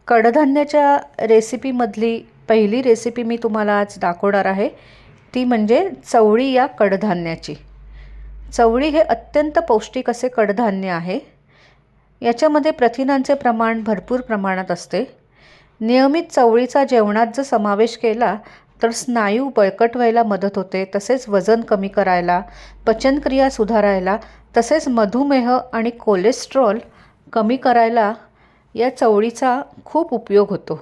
कडधान्याच्या रेसिपीमधली पहिली रेसिपी मी तुम्हाला आज दाखवणार आहे. ती म्हणजे चवळी या कडधान्याची. चवळी हे अत्यंत पौष्टिक असे कडधान्य आहे. याच्यामध्ये प्रथिनांचे प्रमाण भरपूर प्रमाणात असते. नियमित चवळीचा जेवणात जर समावेश केला तर स्नायू बळकट व्हायला मदत होते, तसेच वजन कमी करायला, पचनक्रिया सुधारायला, तसेच मधुमेह आणि कोलेस्ट्रॉल कमी करायला या चवळीचा खूप उपयोग होतो.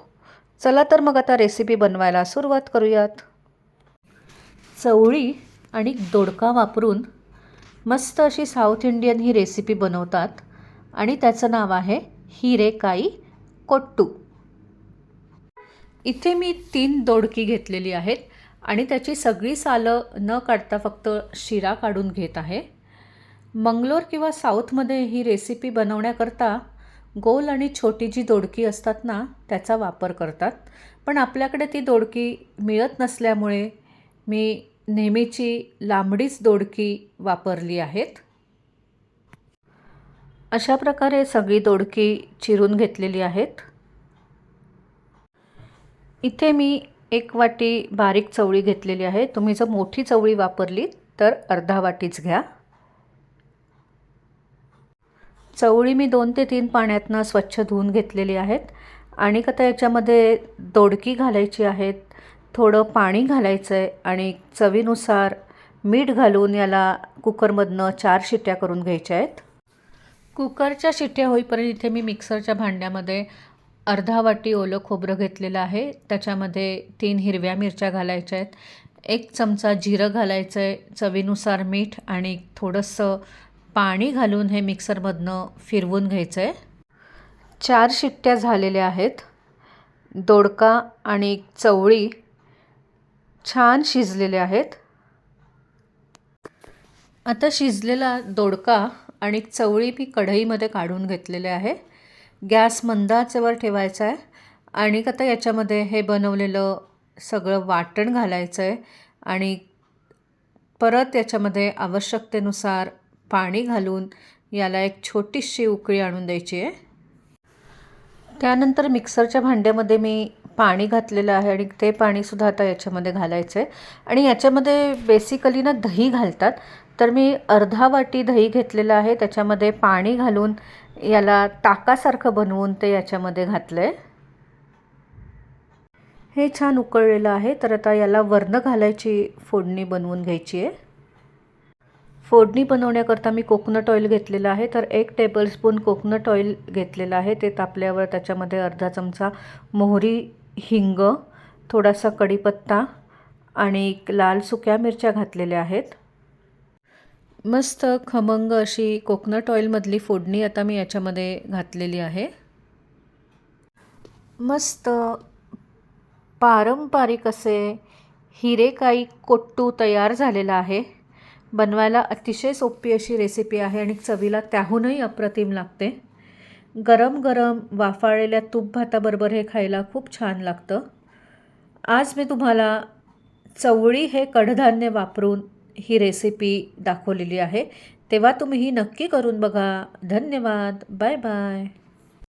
चला तर मग आता रेसिपी बनवायला सुरुवात करूयात. चवळी आणि दोडका वापरून मस्त अशी साऊथ इंडियन ही रेसिपी बनवतात आणि त्याचं नाव आहे हिरेकाई कोट्टू. इथे मी 3 दोडकी घेतलेली आहेत आणि त्याची सगळी सालं न काढता फक्त शिरा काढून घेत आहे. मंगलोर किंवा साऊथमध्ये ही रेसिपी बनवण्याकरता गोल आणि छोटी जी दोडकी असतात ना, त्याचा वापर करतात. पण आपल्याकडे ती दोडकी मिळत नसल्यामुळे मी नेहमीची लांबडीच दोडकी वापरली आहेत. अशा प्रकारे सगळी दोडकी चिरून घेतलेली आहेत. इथे मी 1 वाटी बारीक चवळी घेतलेली आहे. तुम्ही जर मोठी चवळी वापरली तर अर्धा वाटीच घ्या. चवळी मी 2 ते 3 पाण्यातनं स्वच्छ धुवून घेतलेली आहेत आणि आता याच्यामध्ये दोडकी घालायची आहेत. थोडं पाणी घालायचं आहे आणि चवीनुसार मीठ घालून याला कुकरमधनं 4 शिट्ट्या करून घ्यायच्या आहेत. कुकरच्या शिट्ट्या होईपर्यंत इथे मी मिक्सरच्या भांड्यामध्ये अर्धा वाटी ओलं खोबरं घेतलेलं आहे. त्याच्यामध्ये 3 हिरव्या मिरच्या घालायच्या आहेत. 1 चमचा जिरं घालायचं आहे. चवीनुसार मीठ आणि थोडंसं पाणी घालून हे मिक्सरमधनं फिरवून घ्यायचं आहे. 4 शिट्ट्या झालेल्या आहेत. दोडका आणि चवळी छान शिजलेले आहेत. आता शिजलेला दोडका आणि चवळी मी कढईमध्ये काढून घेतलेले आहे. गॅस मंद आचेवर ठेवायचा आहे आणि आता याच्यामध्ये हे बनवलेलं सगळं वाटण घालायचं आहे आणि परत याच्यामध्ये आवश्यकतेनुसार पाणी घालून याला एक छोटीशी उकळी आणून द्यायची आहे. त्यानंतर मिक्सरच्या भांड्यामध्ये मी पाणी घातलेलं आहे आणि ते पाणीसुद्धा आता याच्यामध्ये घालायचं आहे आणि याच्यामध्ये बेसिकली ना दही घालतात. तर मी अर्धा वाटी दही घेतलेलं आहे. त्याच्यामध्ये पाणी घालून याला ताकासारखं बनवून ते याच्यामध्ये घातलं आहे. हे छान उकळलेलं आहे. तर आता याला वरनं घालायची फोडणी बनवून घ्यायची आहे. फोडणी बनवण्याकरता मी कोकोनट ऑइल घेतलेलं आहे. तर 1 टेबलस्पून कोकोनट ऑइल घेतलेलं आहे. ते तापल्यावर त्याच्यामध्ये अर्धा चमचा मोहरी, हिंग, थोडासा कढीपत्ता आणि लाल सुक्या मिरच्या घातलेल्या आहेत. मस्त खमंग अशी कोकोनट ऑइलमधली फोडणी आता मी याच्यामध्ये घातलेली आहे. मस्त पारंपरिक असे हिरेकाई कोट्टू तयार झालेला आहे. बनवायला अतिशय सोपी अशी रेसिपी आहे आणि चवीला त्याहूनही अप्रतिम लागते. गरम गरम वाफाळलेल्या तूप भाताबरोबर हे खायला खूप छान लागतं. आज मी तुम्हाला चवळी हे कडधान्य वापरून ही रेसिपी दाखवलेली आहे. तेव्हा तुम्ही ही नक्की करून बघा. धन्यवाद. Bye bye.